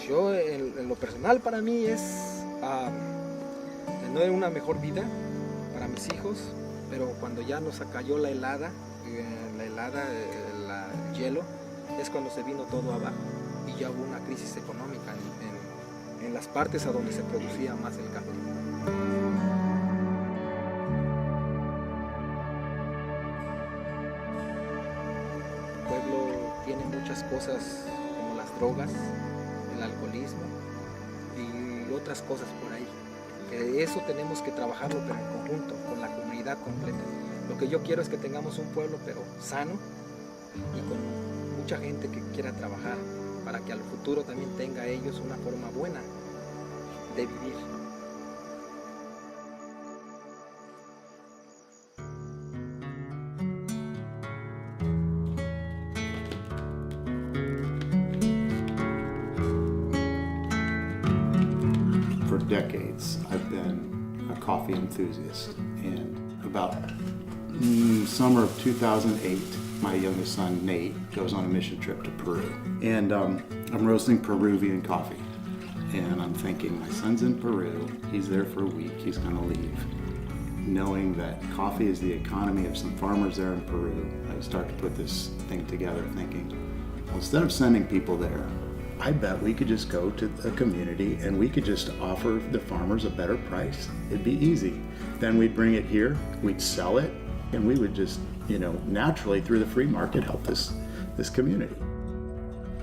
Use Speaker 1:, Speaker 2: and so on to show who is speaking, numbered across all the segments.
Speaker 1: yo en lo personal para mí es tener una mejor vida para mis hijos, pero cuando ya nos cayó la helada, el hielo, es cuando se vino todo abajo y ya hubo una crisis económica en las partes a donde se producía más el café. El pueblo tiene muchas cosas como las drogas, el alcoholismo y otras cosas por ahí, que eso tenemos que trabajarlo pero en conjunto, con la comunidad completa. Lo que yo quiero es que tengamos un pueblo pero sano y con mucha gente que quiera trabajar para que al futuro también tenga ellos una forma buena de vivir.
Speaker 2: For decades, I've been a coffee enthusiast, and about summer of 2008, my youngest son, Nate, goes on a mission trip to Peru. And I'm roasting Peruvian coffee. And I'm thinking, my son's in Peru, he's there for a week, he's gonna leave. Knowing that coffee is the economy of some farmers there in Peru, I start to put this thing together thinking, well, instead of sending people there, I bet we could just go to a community and we could just offer the farmers a better price. It'd be easy. Then we'd bring it here, we'd sell it, and we would just, naturally through the free market help this community.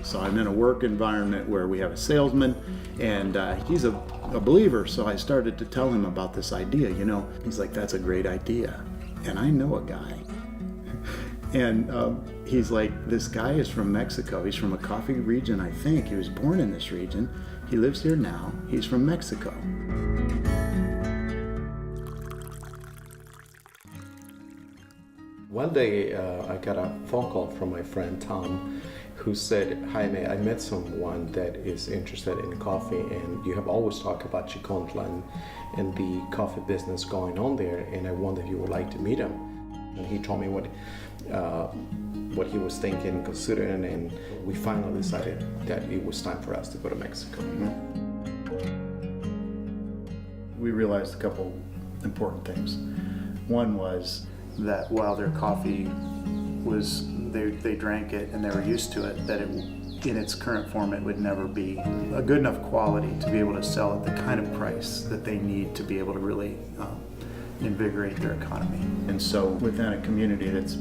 Speaker 2: So I'm in a work environment where we have a salesman, and he's a believer, so I started to tell him about this idea, He's like, that's a great idea. And I know a guy. And he's like, this guy is from Mexico. He's from a coffee region, I think. He was born in this region. He lives here now. He's from Mexico.
Speaker 3: One day I got a phone call from my friend Tom, who said, Jaime, I met someone that is interested in coffee, and you have always talked about Chicontlan and the coffee business going on there, and I wonder if you would like to meet him. And he told me what he was thinking and considering, and we finally decided that it was time for us to go to Mexico.
Speaker 2: We realized a couple important things. One was that while their coffee was, they drank it and they were used to it, that in its current form it would never be a good enough quality to be able to sell at the kind of price that they need to be able to really invigorate their economy. And so within a community that's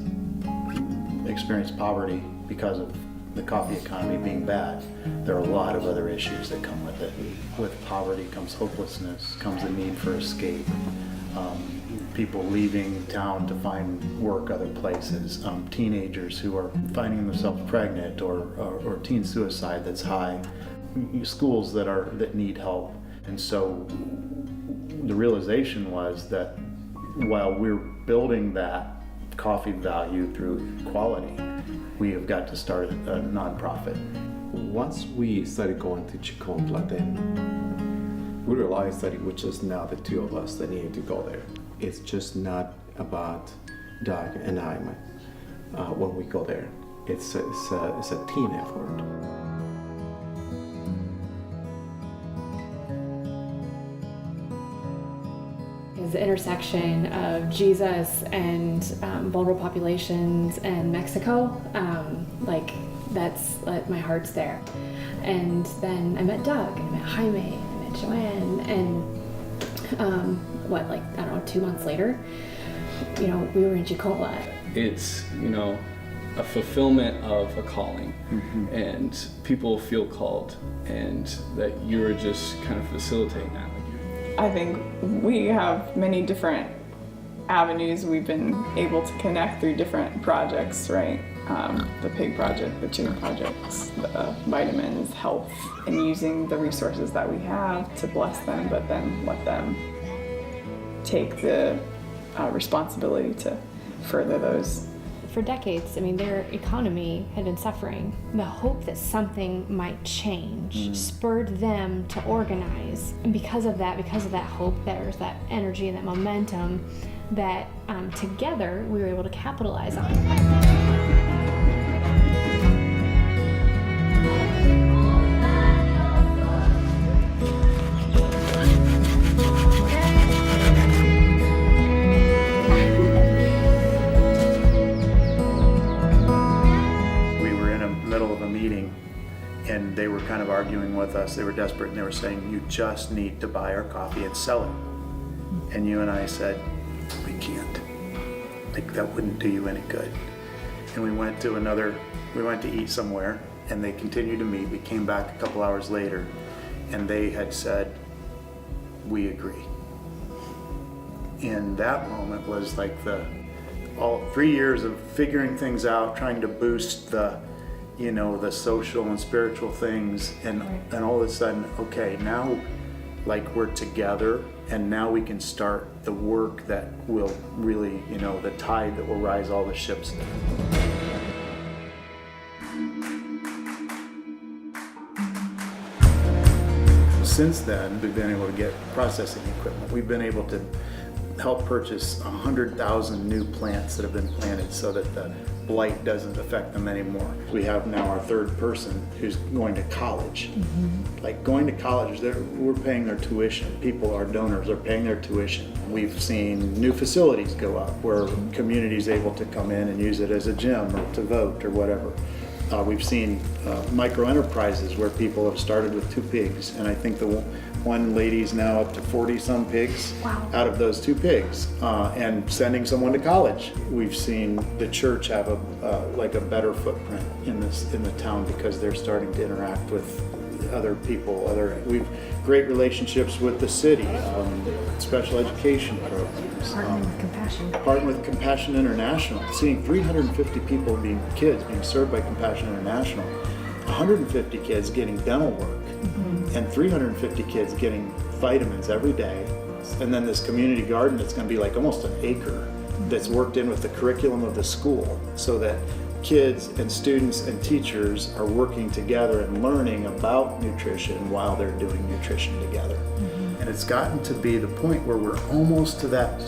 Speaker 2: experienced poverty because of the coffee economy being bad, there are a lot of other issues that come with it. With poverty comes hopelessness, comes the need for escape, people leaving town to find work other places, teenagers who are finding themselves pregnant, or teen suicide that's high, schools that need help. And so the realization was that while we're building that coffee value through quality, we have got to start a non-profit.
Speaker 3: Once we started going to Chicontla, then we realized that it was just not the two of us that needed to go there. It's just not about Doug and I when we go there. It's a team effort.
Speaker 4: The intersection of Jesus and vulnerable populations and Mexico, my heart's there. And then I met Doug, and I met Jaime, and I met Joanne, and 2 months later, we were in Chicontla.
Speaker 5: It's, a fulfillment of a calling, and people feel called, and that you're just kind of facilitating that.
Speaker 6: I think we have many different avenues we've been able to connect through different projects, right? The pig project, the chicken projects, the vitamins, health, and using the resources that we have to bless them, but then let them take the responsibility to further those.
Speaker 4: For decades, their economy had been suffering. The hope that something might change spurred them to organize. And because of that hope, there's that energy and that momentum that together we were able to capitalize on.
Speaker 2: arguing with us. They were desperate, and they were saying, you just need to buy our coffee and sell it. And you and I said, we can't. Like, that wouldn't do you any good. And we went to eat somewhere, and they continued to meet. We came back a couple hours later, and they had said, we agree. And that moment was like all 3 years of figuring things out, trying to boost the social and spiritual things, and all of a sudden, okay, now like we're together, and now we can start the work that will really, the tide that will rise all the ships. Since then, we've been able to get processing equipment. We've been able to help purchase 100,000 new plants that have been planted so that the blight doesn't affect them anymore. We have now our third person who's going to college. Like, going to college, we're paying their tuition. People, our donors, are paying their tuition. We've seen new facilities go up where community's able to come in and use it as a gym or to vote or whatever. We've seen micro enterprises where people have started with 2 pigs, and I think the one lady's now up to 40 some pigs out of those 2 pigs, and sending someone to college. We've seen the church have a better footprint in the town because they're starting to interact with other people. We've great relationships with the city, special education programs. Partnering with Compassion International, seeing 350 kids being served by Compassion International, 150 kids getting dental work, and 350 kids getting vitamins every day. And then this community garden that's going to be like almost an acre that's worked in with the curriculum of the school, so that kids and students and teachers are working together and learning about nutrition while they're doing nutrition together. And it's gotten to be the point where we're almost to that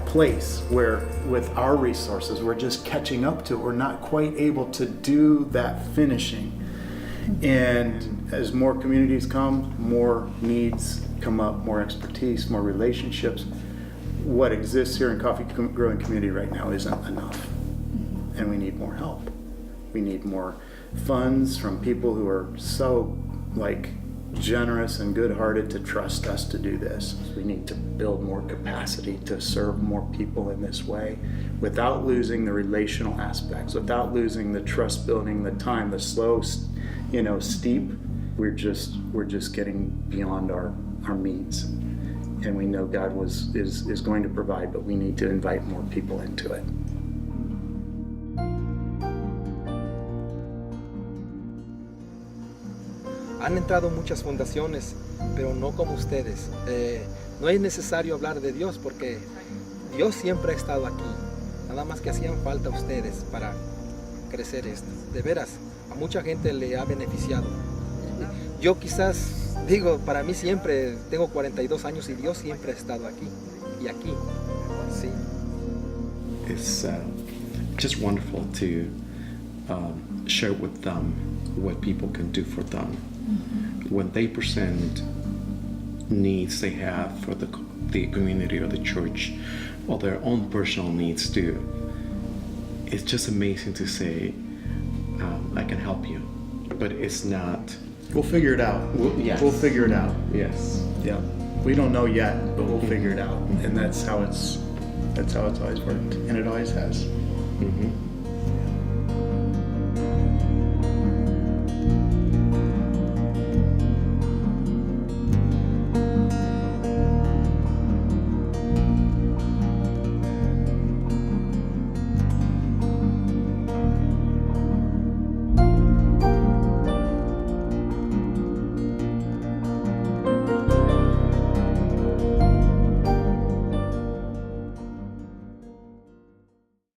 Speaker 2: place where with our resources we're just catching up to it. We're not quite able to do that finishing. And as more communities come, more needs come up, more expertise, more relationships. What exists here in coffee growing community right now isn't enough. And we need more help. We need more funds from people who are so generous and good-hearted to trust us to do this. We need to build more capacity to serve more people in this way without losing the relational aspects, without losing the trust building, the time, the slow, steep. We're just getting beyond our means. And we know God is going to provide, but we need to invite more people into it.
Speaker 1: Han entrado muchas fundaciones, pero no como ustedes. No es necesario hablar de Dios porque Dios siempre ha estado aquí. Nada más que hacían falta ustedes para crecer esto. De veras, a mucha gente le ha beneficiado. Yo quizás, para mí siempre, tengo 42 años y Dios siempre ha estado aquí. Y aquí, sí.
Speaker 3: It's just wonderful to share with them what people can do for them. When they present needs they have for the community or the church, or their own personal needs too, it's just amazing to say, I can help you. But it's not...
Speaker 2: We'll figure it out.
Speaker 3: Yes.
Speaker 2: We'll figure it out.
Speaker 3: Yes.
Speaker 2: Yeah. We don't know yet, but we'll figure it out. And that's how it's always worked. And it always has.
Speaker 3: Mm-hmm.